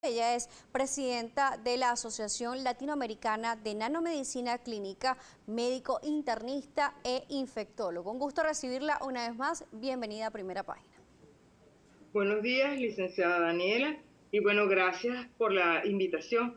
Ella es presidenta de la Asociación Latinoamericana de Nanomedicina Clínica, médico internista e infectólogo. Un gusto recibirla una vez más. Bienvenida a Primera Página. Buenos días, licenciada Daniela, y bueno, gracias por la invitación.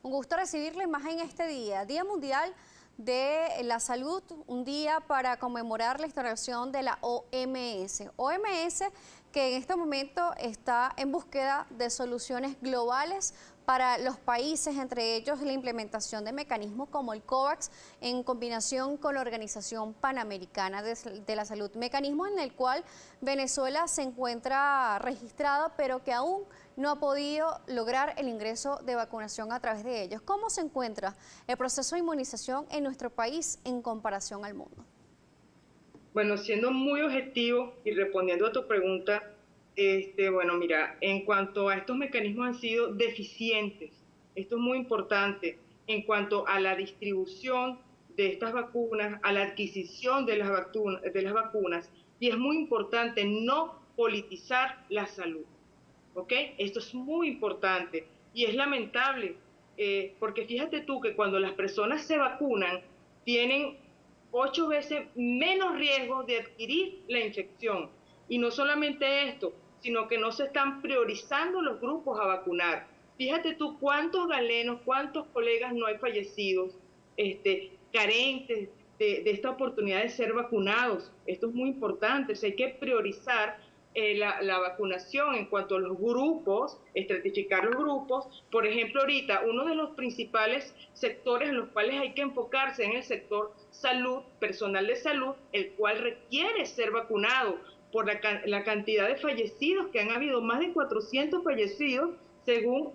Un gusto recibirle más en este día, Día Mundial de la Salud, un día para conmemorar la instauración de la OMS. OMS que en este momento está en búsqueda de soluciones globales para los países, entre ellos la implementación de mecanismos como el COVAX en combinación con la Organización Panamericana de la Salud, mecanismo en el cual Venezuela se encuentra registrado, pero que aún no ha podido lograr el ingreso de vacunación a través de ellos. ¿Cómo se encuentra el proceso de inmunización en nuestro país en comparación al mundo? Bueno, siendo muy objetivo y respondiendo a tu pregunta, bueno, mira, en cuanto a estos mecanismos han sido deficientes, esto es muy importante, en cuanto a la distribución de estas vacunas, a la adquisición de las vacunas, y es muy importante no politizar la salud, ¿ok? Esto es muy importante y es lamentable, porque fíjate tú que cuando las personas se vacunan, tienen 8 veces menos riesgo de adquirir la infección. Y no solamente esto, sino que no se están priorizando los grupos a vacunar. Fíjate tú cuántos galenos, cuántos colegas no hay fallecidos, carentes de esta oportunidad de ser vacunados. Esto es muy importante, o sea, hay que priorizar la vacunación en cuanto a los grupos, estratificar los grupos. Por ejemplo, ahorita uno de los principales sectores en los cuales hay que enfocarse en el sector salud, personal de salud, el cual requiere ser vacunado por la cantidad de fallecidos que han habido, más de 400 fallecidos según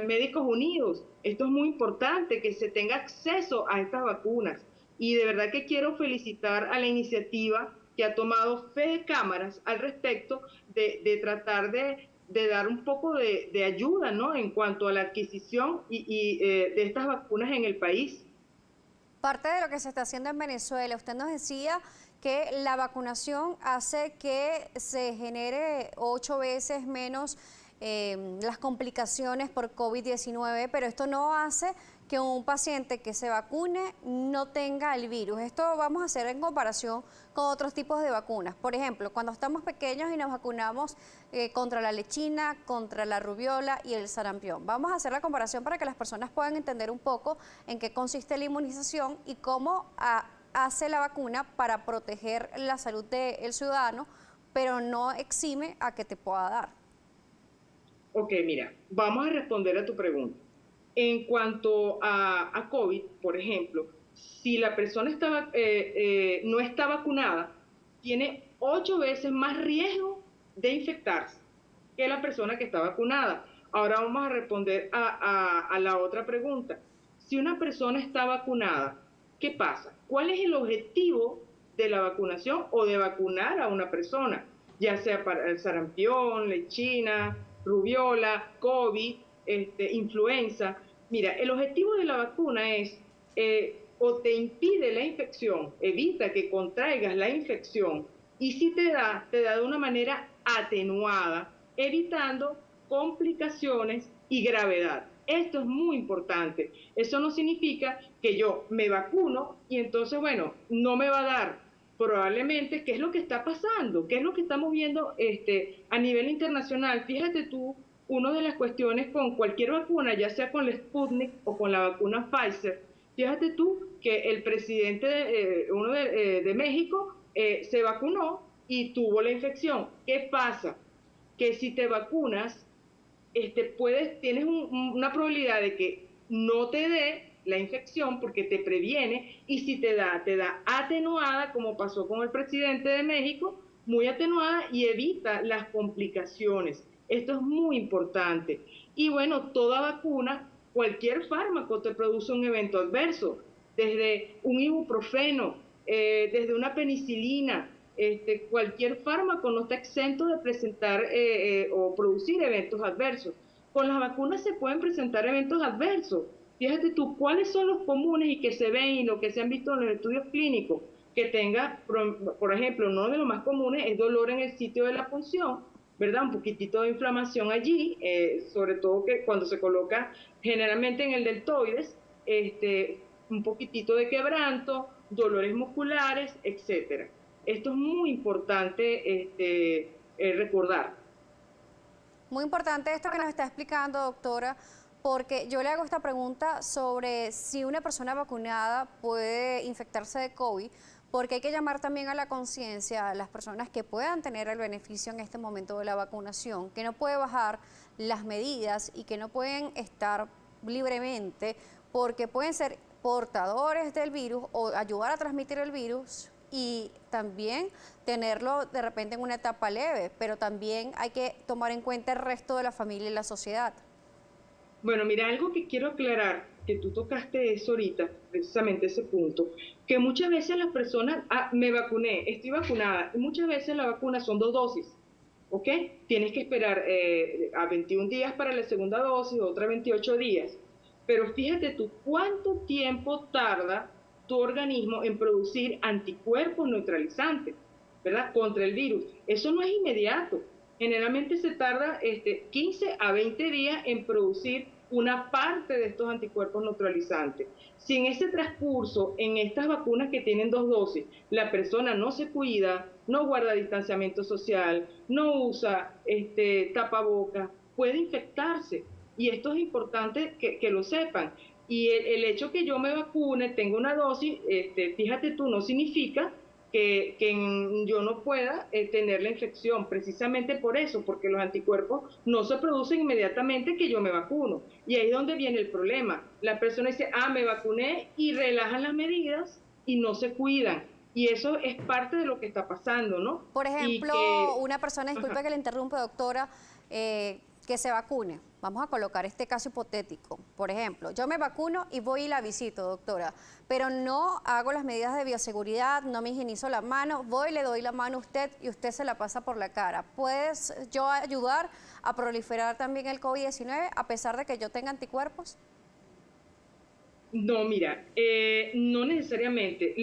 Médicos Unidos. Esto es muy importante, que se tenga acceso a estas vacunas. Y de verdad que quiero felicitar a la iniciativa que ha tomado Fede Cámaras al respecto de tratar de dar un poco de ayuda, ¿no?, en cuanto a la adquisición de estas vacunas en el país. Parte de lo que se está haciendo en Venezuela, usted nos decía que la vacunación hace que se genere 8 veces menos las complicaciones por COVID-19, pero esto no hace que un paciente que se vacune no tenga el virus. Esto vamos a hacer en comparación con otros tipos de vacunas. Por ejemplo, cuando estamos pequeños y nos vacunamos contra la lechina, contra la rubiola y el sarampión. Vamos a hacer la comparación para que las personas puedan entender un poco en qué consiste la inmunización y cómo hace la vacuna para proteger la salud del ciudadano, pero no exime a que te pueda dar. Ok, mira, vamos a responder a tu pregunta. En cuanto a COVID, por ejemplo, si la persona no está vacunada, tiene 8 veces más riesgo de infectarse que la persona que está vacunada. Ahora vamos a responder a la otra pregunta. Si una persona está vacunada, ¿qué pasa? ¿Cuál es el objetivo de la vacunación o de vacunar a una persona? Ya sea para el sarampión, lechina, rubiola, COVID, influenza. Mira, el objetivo de la vacuna es o te impide la infección, evita que contraigas la infección, y si te da de una manera atenuada, evitando complicaciones y gravedad. Esto es muy importante. Eso no significa que yo me vacuno y entonces, bueno, no me va a dar. Probablemente, ¿qué es lo que está pasando? ¿Qué es lo que estamos viendo a nivel internacional? Fíjate tú, una de las cuestiones con cualquier vacuna, ya sea con la Sputnik o con la vacuna Pfizer, fíjate tú que el presidente de México se vacunó y tuvo la infección. ¿Qué pasa? Que si te vacunas, tienes una probabilidad de que no te dé la infección porque te previene, y si te da atenuada, como pasó con el presidente de México, muy atenuada, y evita las complicaciones. Esto es muy importante. Y bueno, toda vacuna, cualquier fármaco te produce un evento adverso, desde un ibuprofeno, desde una penicilina. Cualquier fármaco no está exento de presentar o producir eventos adversos. Con las vacunas se pueden presentar eventos adversos. Fíjate tú, ¿cuáles son los comunes y que se ven y lo que se han visto en los estudios clínicos? Que tenga, por ejemplo, uno de los más comunes es dolor en el sitio de la punción, ¿verdad? Un poquitito de inflamación allí, sobre todo que cuando se coloca generalmente en el deltoides, un poquitito de quebranto, dolores musculares, etcétera. Esto es muy importante recordar. Muy importante esto que nos está explicando, doctora, porque yo le hago esta pregunta sobre si una persona vacunada puede infectarse de COVID, porque hay que llamar también a la conciencia a las personas que puedan tener el beneficio en este momento de la vacunación, que no puede bajar las medidas y que no pueden estar libremente porque pueden ser portadores del virus o ayudar a transmitir el virus y también tenerlo de repente en una etapa leve, pero también hay que tomar en cuenta el resto de la familia y la sociedad. Bueno, mira, algo que quiero aclarar, que tú tocaste eso ahorita, precisamente ese punto, que muchas veces las personas, me vacuné, estoy vacunada, y muchas veces la vacuna son 2 dosis, ¿ok? Tienes que esperar a 21 días para la segunda dosis, otra 28 días. Pero fíjate tú, ¿cuánto tiempo tarda tu organismo en producir anticuerpos neutralizantes, ¿verdad? Contra el virus. Eso no es inmediato. Generalmente se tarda 15 a 20 días en producir una parte de estos anticuerpos neutralizantes. Si en ese transcurso, en estas vacunas que tienen 2 dosis, la persona no se cuida, no guarda distanciamiento social, no usa tapabocas, puede infectarse. Y esto es importante que lo sepan. Y el hecho que yo me vacune, tenga una dosis, fíjate tú, no significa que yo no pueda tener la infección, precisamente por eso, porque los anticuerpos no se producen inmediatamente que yo me vacuno. Y ahí es donde viene el problema. La persona dice, me vacuné y relajan las medidas y no se cuidan. Y eso es parte de lo que está pasando, ¿no? Por ejemplo, una persona, disculpe Ajá. que le interrumpa, doctora, que se vacune. Vamos a colocar este caso hipotético. Por ejemplo, yo me vacuno y voy y la visito, doctora, pero no hago las medidas de bioseguridad, no me higienizo la mano, voy y le doy la mano a usted y usted se la pasa por la cara. ¿Puedes yo ayudar a proliferar también el COVID-19 a pesar de que yo tenga anticuerpos? No, mira, no necesariamente.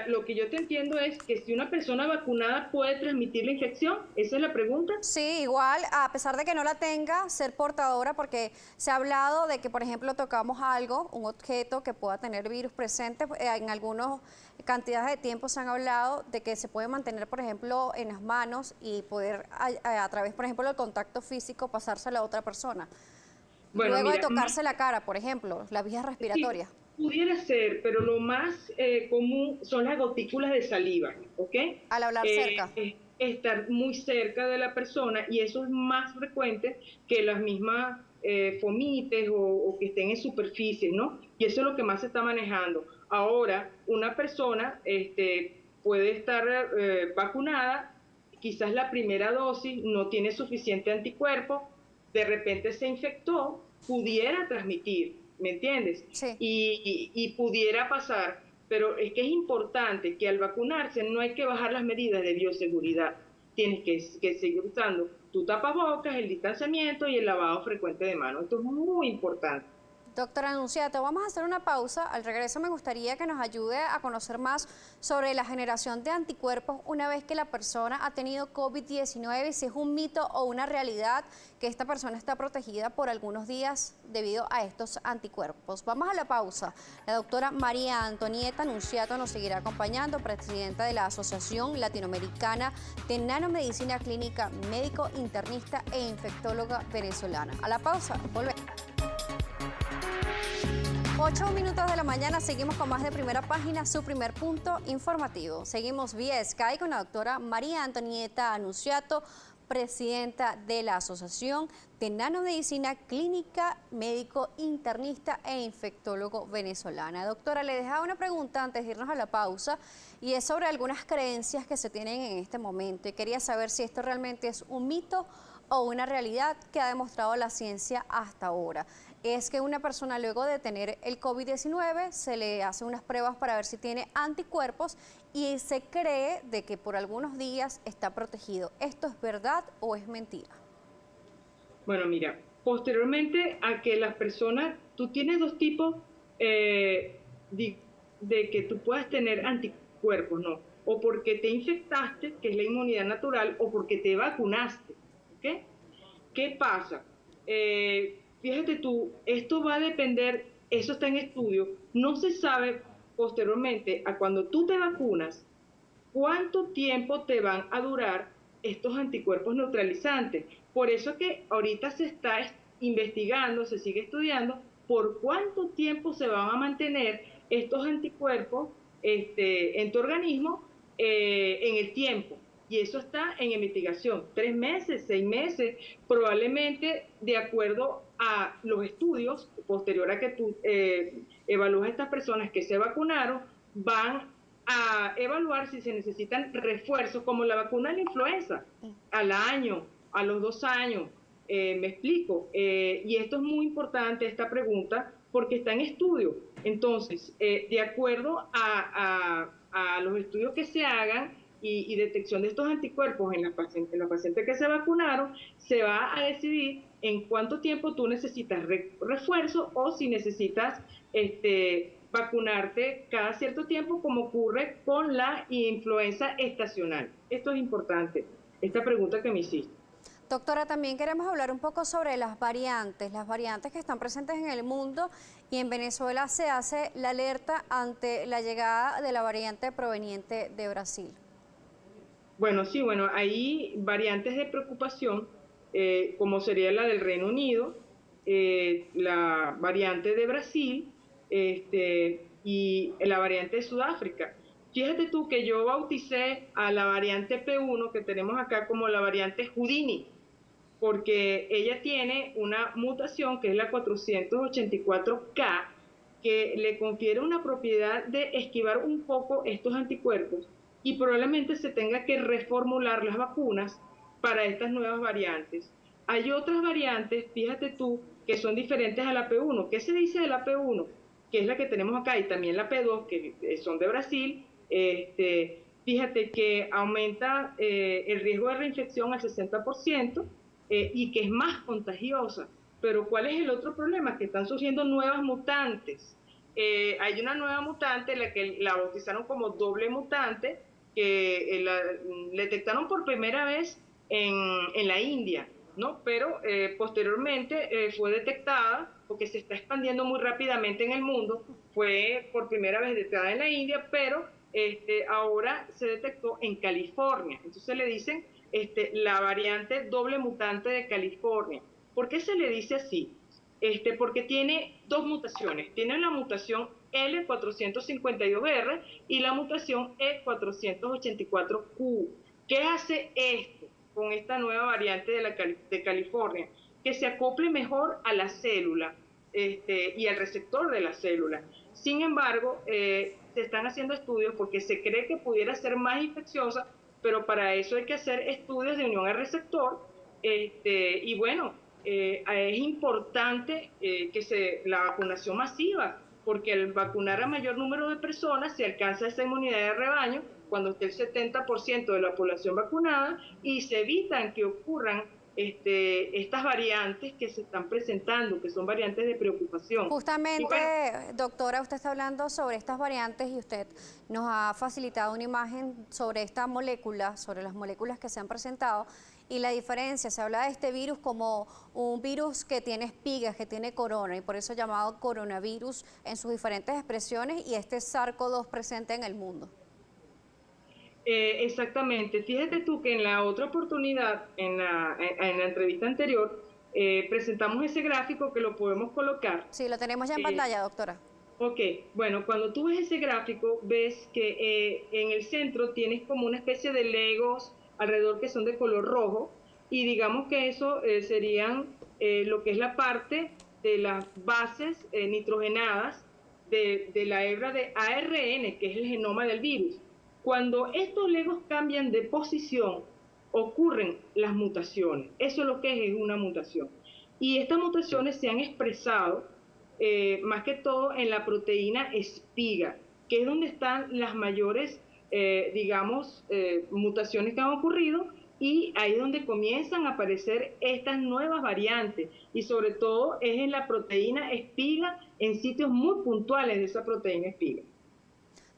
Lo que yo te entiendo es que si una persona vacunada puede transmitir la infección, ¿esa es la pregunta? Sí, igual, a pesar de que no la tenga, ser portadora, porque se ha hablado de que, por ejemplo, tocamos algo, un objeto que pueda tener virus presente, en algunas cantidades de tiempo se han hablado de que se puede mantener, por ejemplo, en las manos y poder a través, por ejemplo, del contacto físico pasárselo a otra persona. Bueno, Luego de mira, tocarse la cara, por ejemplo, las vías sí, respiratorias, pudiera ser, pero lo más común son las gotículas de saliva, ¿ok? al hablar cerca. Estar muy cerca de la persona y eso es más frecuente que las mismas fomites o que estén en superficies, ¿no? Y eso es lo que más se está manejando. Ahora, una persona puede estar vacunada, quizás la primera dosis no tiene suficiente anticuerpo, de repente se infectó, pudiera transmitir, ¿me entiendes? Sí. Y pudiera pasar, pero es que es importante que al vacunarse no hay que bajar las medidas de bioseguridad. Tienes que seguir usando tu tapabocas, el distanciamiento y el lavado frecuente de manos. Esto es muy importante. Doctora Anunciato, vamos a hacer una pausa. Al regreso me gustaría que nos ayude a conocer más sobre la generación de anticuerpos una vez que la persona ha tenido COVID-19 y si es un mito o una realidad que esta persona está protegida por algunos días debido a estos anticuerpos. Vamos a la pausa. La doctora María Antonieta Anunciato nos seguirá acompañando, presidenta de la Asociación Latinoamericana de Nanomedicina Clínica, médico internista e infectóloga venezolana. A la pausa, volvemos. 8 minutos de la mañana, seguimos con más de Primera Página, su primer punto informativo. Seguimos vía Sky con la doctora María Antonieta Anunciato, presidenta de la Asociación de Nanomedicina Clínica, médico internista e infectólogo venezolana. Doctora, le dejaba una pregunta antes de irnos a la pausa y es sobre algunas creencias que se tienen en este momento y quería saber si esto realmente es un mito o una realidad que ha demostrado la ciencia hasta ahora. Es que una persona luego de tener el COVID-19 se le hace unas pruebas para ver si tiene anticuerpos y se cree de que por algunos días está protegido. ¿Esto es verdad o es mentira? Bueno, mira, posteriormente a que las personas, tú tienes dos tipos de que tú puedas tener anticuerpos, ¿no? o porque te infectaste, que es la inmunidad natural, o porque te vacunaste. ¿Ok? ¿Qué pasa? Fíjate tú, esto va a depender, eso está en estudio, no se sabe posteriormente a cuando tú te vacunas, cuánto tiempo te van a durar estos anticuerpos neutralizantes. Por eso que ahorita se está investigando, se sigue estudiando por cuánto tiempo se van a mantener estos anticuerpos en tu organismo en el tiempo. Y eso está en investigación, 3 meses, 6 meses, probablemente de acuerdo a los estudios, posterior a que tú evalúas a estas personas que se vacunaron, van a evaluar si se necesitan refuerzos, como la vacuna de la influenza, al año, a los 2 años. Me explico. Y esto es muy importante, esta pregunta, porque está en estudio. Entonces, de acuerdo a los estudios que se hagan y detección de estos anticuerpos en las pacientes que se vacunaron, se va a decidir en cuánto tiempo tú necesitas refuerzo o si necesitas vacunarte cada cierto tiempo, como ocurre con la influenza estacional. Esto es importante, esta pregunta que me hiciste. Doctora, también queremos hablar un poco sobre las variantes que están presentes en el mundo, y en Venezuela se hace la alerta ante la llegada de la variante proveniente de Brasil. Bueno, sí, bueno, hay variantes de preocupación, como sería la del Reino Unido, la variante de Brasil, y la variante de Sudáfrica. Fíjate tú que yo bauticé a la variante P1 que tenemos acá como la variante Houdini, porque ella tiene una mutación que es la 484K, que le confiere una propiedad de esquivar un poco estos anticuerpos, y probablemente se tenga que reformular las vacunas para estas nuevas variantes. Hay otras variantes, fíjate tú, que son diferentes a la P1. ¿Qué se dice de la P1? Que es la que tenemos acá, y también la P2, que son de Brasil. Fíjate que aumenta el riesgo de reinfección al 60%, y que es más contagiosa. Pero ¿cuál es el otro problema? Que están surgiendo nuevas mutantes. Hay una nueva mutante, la que la bautizaron como doble mutante, que la detectaron por primera vez en la India, ¿no? Pero posteriormente fue detectada, porque se está expandiendo muy rápidamente en el mundo, fue por primera vez detectada en la India, pero ahora se detectó en California. Entonces le dicen la variante doble mutante de California. ¿Por qué se le dice así? Porque tiene dos mutaciones. Tiene la mutación L452R y la mutación E484Q. ¿Qué hace esto con esta nueva variante de California? Que se acople mejor a la célula y al receptor de la célula. Sin embargo, se están haciendo estudios porque se cree que pudiera ser más infecciosa, pero para eso hay que hacer estudios de unión al receptor. Y bueno, es importante la vacunación masiva, porque al vacunar a mayor número de personas se alcanza esa inmunidad de rebaño cuando esté el 70% de la población vacunada, y se evitan que ocurran estas variantes que se están presentando, que son variantes de preocupación. Justamente, bueno, doctora, usted está hablando sobre estas variantes y usted nos ha facilitado una imagen sobre esta molécula, sobre las moléculas que se han presentado y la diferencia. Se habla de este virus como un virus que tiene espigas, que tiene corona, y por eso llamado coronavirus en sus diferentes expresiones, y este SARS-CoV-2 presente en el mundo. Exactamente. Fíjate tú que en la otra oportunidad, en la entrevista anterior, presentamos ese gráfico que lo podemos colocar. Sí, lo tenemos ya en pantalla, doctora. Ok, bueno, cuando tú ves ese gráfico, ves que en el centro tienes como una especie de legos alrededor que son de color rojo, y digamos que eso serían lo que es la parte de las bases nitrogenadas de la hebra de ARN, que es el genoma del virus. Cuando estos legos cambian de posición, ocurren las mutaciones. Eso es lo que es una mutación. Y estas mutaciones se han expresado más que todo en la proteína espiga, que es donde están las mayores, mutaciones que han ocurrido, y ahí es donde comienzan a aparecer estas nuevas variantes, y sobre todo es en la proteína espiga, en sitios muy puntuales de esa proteína espiga.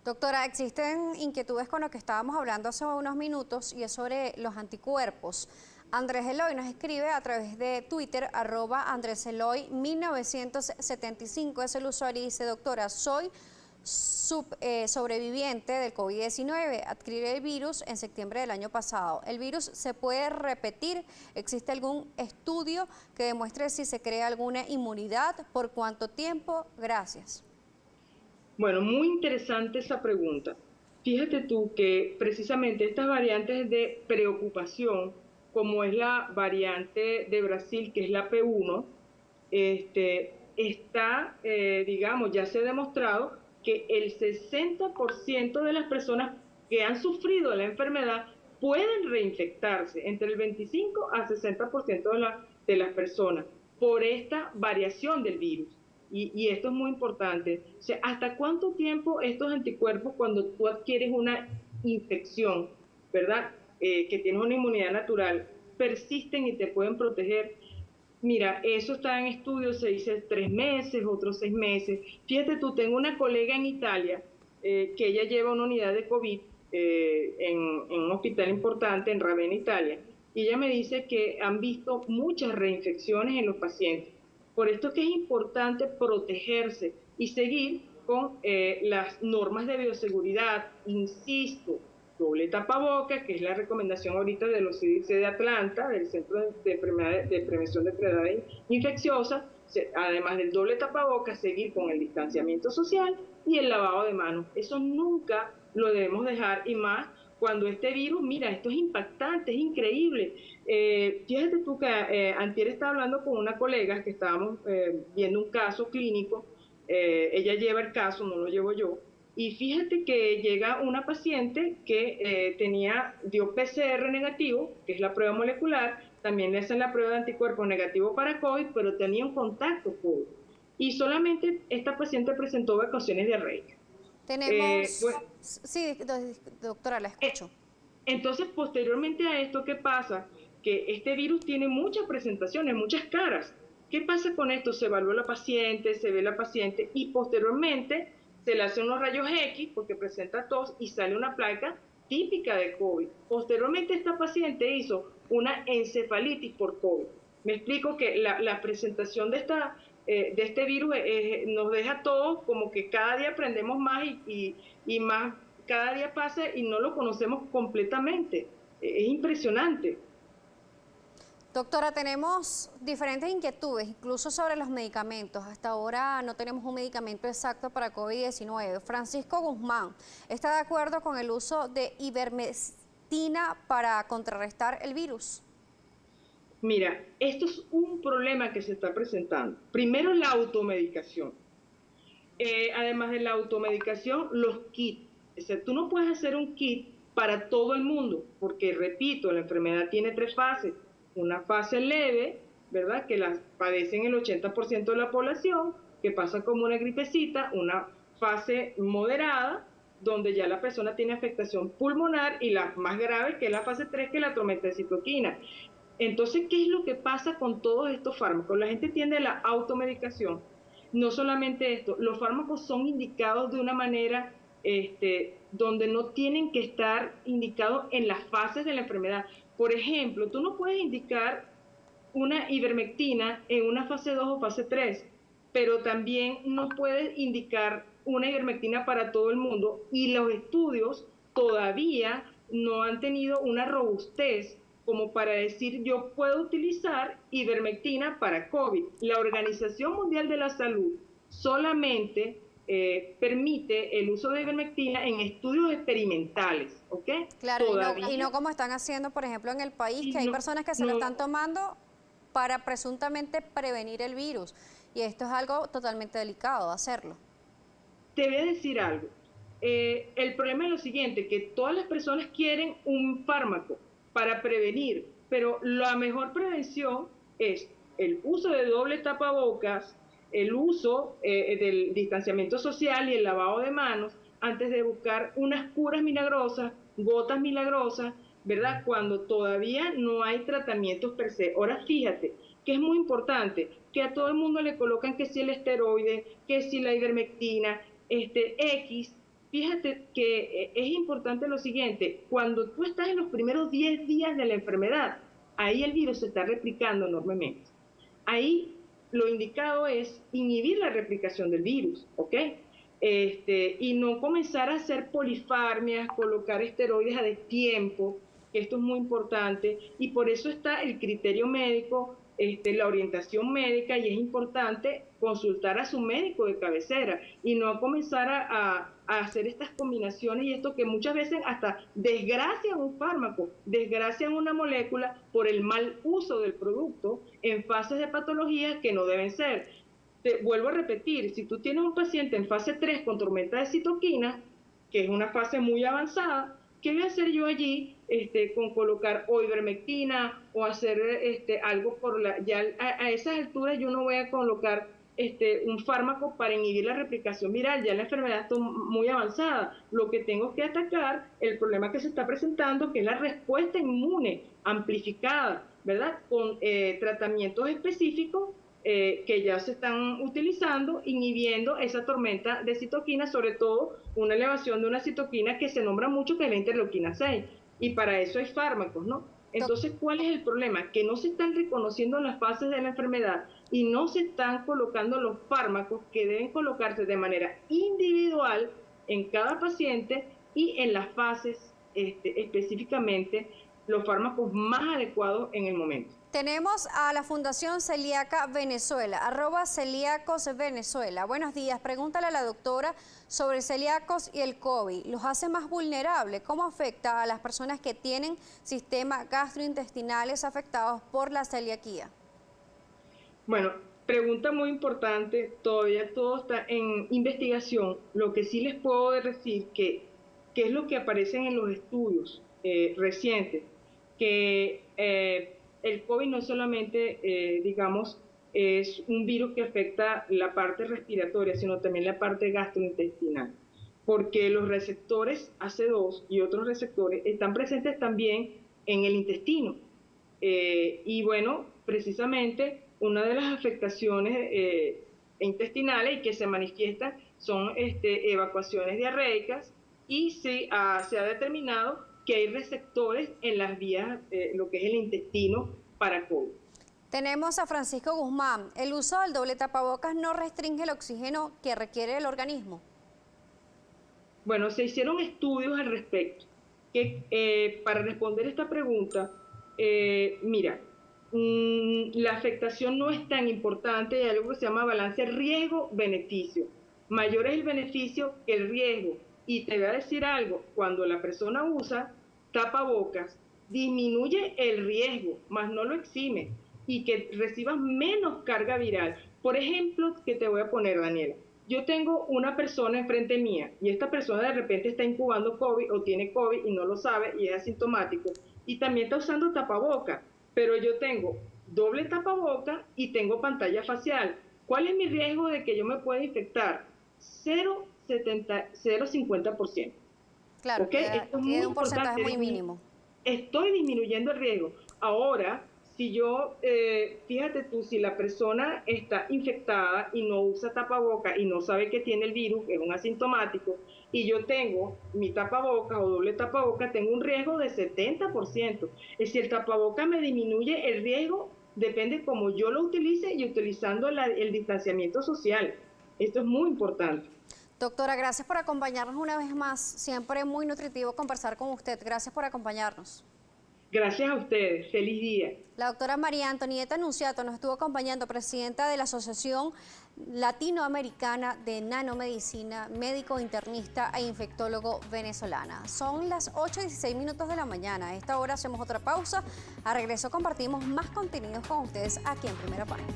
Doctora, existen inquietudes con lo que estábamos hablando hace unos minutos y es sobre los anticuerpos. Andrés Eloy nos escribe a través de Twitter, @AndrésEloy1975 es el usuario y dice: doctora, soy sobreviviente del COVID-19, adquirí el virus en septiembre del año pasado. ¿El virus se puede repetir? ¿Existe algún estudio que demuestre si se crea alguna inmunidad? ¿Por cuánto tiempo? Gracias. Bueno, muy interesante esa pregunta. Fíjate tú que precisamente estas variantes de preocupación, como es la variante de Brasil, que es la P1, digamos, ya se ha demostrado que el 60% de las personas que han sufrido la enfermedad pueden reinfectarse, entre el 25 a 60% de las personas, por esta variación del virus. Y esto es muy importante. O sea, ¿hasta cuánto tiempo estos anticuerpos, cuando tú adquieres una infección, ¿verdad? Que tienes una inmunidad natural, persisten y te pueden proteger? Mira, eso está en estudios, se dice 3 meses, otros 6 meses. Fíjate tú, tengo una colega en Italia que ella lleva una unidad de COVID en un hospital importante en Ravenna, Italia, y ella me dice que han visto muchas reinfecciones en los pacientes. Por esto es que es importante protegerse y seguir con las normas de bioseguridad, insisto, doble tapaboca, que es la recomendación ahorita de los CDC de Atlanta, del Centro de Prevención de Enfermedades Infecciosas, además del doble tapaboca, seguir con el distanciamiento social y el lavado de manos. Eso nunca lo debemos dejar, y más cuando este virus, mira, esto es impactante, es increíble. Fíjate tú que antier estaba hablando con una colega que estábamos viendo un caso clínico, ella lleva el caso, no lo llevo yo, y fíjate que llega una paciente que dio PCR negativo, que es la prueba molecular, también le hacen la prueba de anticuerpos negativo para COVID, pero tenía un contacto COVID. Y solamente esta paciente presentó vacaciones diarreicas. Tenemos... sí, doctora, la escucho. Entonces, posteriormente a esto, ¿qué pasa? Que este virus tiene muchas presentaciones, muchas caras. ¿Qué pasa con esto? Se evalúa la paciente, se ve la paciente y posteriormente se le hacen unos rayos X porque presenta tos y sale una placa típica de COVID. Posteriormente esta paciente hizo una encefalitis por COVID. Me explico que la presentación de este virus nos deja a todos como que cada día aprendemos más y más, cada día pasa y no lo conocemos completamente. Es impresionante. Doctora, tenemos diferentes inquietudes, incluso sobre los medicamentos. Hasta ahora no tenemos un medicamento exacto para COVID-19. Francisco Guzmán, ¿está de acuerdo con el uso de ivermectina para contrarrestar el virus? Mira, esto es un problema que se está presentando. Primero, la automedicación. Además de la automedicación, los kits. O sea, tú no puedes hacer un kit para todo el mundo, porque, repito, la enfermedad tiene 3 fases. Una fase leve, ¿verdad?, que la padecen el 80% de la población, que pasa como una gripecita. Una fase moderada, donde ya la persona tiene afectación pulmonar, y la más grave, que es la fase 3, que es la tormenta de citoquina. Entonces, ¿qué es lo que pasa con todos estos fármacos? La gente tiende a la automedicación. No solamente esto, los fármacos son indicados de una manera donde no tienen que estar indicados en las fases de la enfermedad. Por ejemplo, tú no puedes indicar una ivermectina en una fase 2 o fase 3, pero también no puedes indicar una ivermectina para todo el mundo, y los estudios todavía no han tenido una robustez como para decir yo puedo utilizar ivermectina para COVID. La Organización Mundial de la Salud solamente permite el uso de ivermectina en estudios experimentales, ¿ok? Claro, y no como están haciendo, por ejemplo, en el país, que hay personas que se lo están tomando para presuntamente prevenir el virus. Y esto es algo totalmente delicado hacerlo. Te voy a decir algo. El problema es lo siguiente, que todas las personas quieren un fármaco para prevenir, pero la mejor prevención es el uso de doble tapabocas, el uso del distanciamiento social y el lavado de manos, antes de buscar unas curas milagrosas, gotas milagrosas, ¿verdad?, cuando todavía no hay tratamientos per se. Ahora fíjate que es muy importante que a todo el mundo le colocan que si el esteroide, que si la ivermectina, X, fíjate que es importante lo siguiente, cuando tú estás en los primeros 10 días de la enfermedad, ahí el virus se está replicando enormemente. Ahí lo indicado es inhibir la replicación del virus, ¿ok? Y no comenzar a hacer polifarmias, colocar esteroides a destiempo, que esto es muy importante, y por eso está el criterio médico, la orientación médica, y es importante consultar a su médico de cabecera y no comenzar a hacer estas combinaciones y esto que muchas veces hasta desgracian un fármaco, desgracian una molécula por el mal uso del producto en fases de patología que no deben ser. Te vuelvo a repetir, si tú tienes un paciente en fase 3 con tormenta de citoquinas, que es una fase muy avanzada, ¿qué voy a hacer yo allí con colocar o ivermectina o hacer algo por la... Ya a esas alturas yo no voy a colocar un fármaco para inhibir la replicación viral, ya la enfermedad está muy avanzada. Lo que tengo que atacar, el problema que se está presentando, que es la respuesta inmune amplificada, ¿verdad? Con tratamientos específicos que ya se están utilizando, inhibiendo esa tormenta de citoquinas, sobre todo una elevación de una citoquina que se nombra mucho, que es la interleuquina 6, y para eso hay fármacos, ¿no? Entonces, ¿cuál es el problema? Que no se están reconociendo las fases de la enfermedad y no se están colocando los fármacos que deben colocarse de manera individual en cada paciente y en las fases específicamente los fármacos más adecuados en el momento. Tenemos a la Fundación Celíaca Venezuela, @celíacos Venezuela. Buenos días, pregúntale a la doctora sobre celíacos y el COVID. ¿Los hace más vulnerables? ¿Cómo afecta a las personas que tienen sistemas gastrointestinales afectados por la celiaquía? Bueno, pregunta muy importante, todavía todo está en investigación. Lo que sí les puedo decir que es lo que aparece en los estudios recientes, que el COVID no solamente, digamos, es un virus que afecta la parte respiratoria, sino también la parte gastrointestinal, porque los receptores AC2 y otros receptores están presentes también en el intestino. Y bueno, precisamente una de las afectaciones intestinales y que se manifiestan son evacuaciones diarreicas y se ha determinado que hay receptores en las vías, lo que es el intestino para COVID. Tenemos a Francisco Guzmán. ¿El uso del doble tapabocas no restringe el oxígeno que requiere el organismo? Bueno, se hicieron estudios al respecto. Para responder esta pregunta, mira, la afectación no es tan importante, hay algo que se llama balance riesgo-beneficio. Mayor es el beneficio que el riesgo. Y te voy a decir algo, cuando la persona usa tapabocas, disminuye el riesgo, más no lo exime, y que recibas menos carga viral. Por ejemplo, que te voy a poner, Daniela, yo tengo una persona enfrente mía, y esta persona de repente está incubando COVID o tiene COVID y no lo sabe y es asintomático, y también está usando tapabocas, pero yo tengo doble tapaboca y tengo pantalla facial. ¿Cuál es mi riesgo de que yo me pueda infectar? 0,50%. Claro, ¿Okay? Esto es un porcentaje muy mínimo. Estoy disminuyendo el riesgo. Ahora, si yo, fíjate tú, si la persona está infectada y no usa tapaboca y no sabe que tiene el virus, es un asintomático, y yo tengo mi tapaboca o doble tapaboca, tengo un riesgo de 70%. Si el tapaboca me disminuye el riesgo, depende cómo yo lo utilice y utilizando el distanciamiento social. Esto es muy importante. Doctora, gracias por acompañarnos una vez más. Siempre muy nutritivo conversar con usted. Gracias por acompañarnos. Gracias a ustedes. Feliz día. La doctora María Antonieta Nunziato nos estuvo acompañando, presidenta de la Asociación Latinoamericana de Nanomedicina, médico internista e infectólogo venezolana. Son las 8:16 de la mañana. A esta hora hacemos otra pausa. A regreso compartimos más contenidos con ustedes aquí en Primera Página.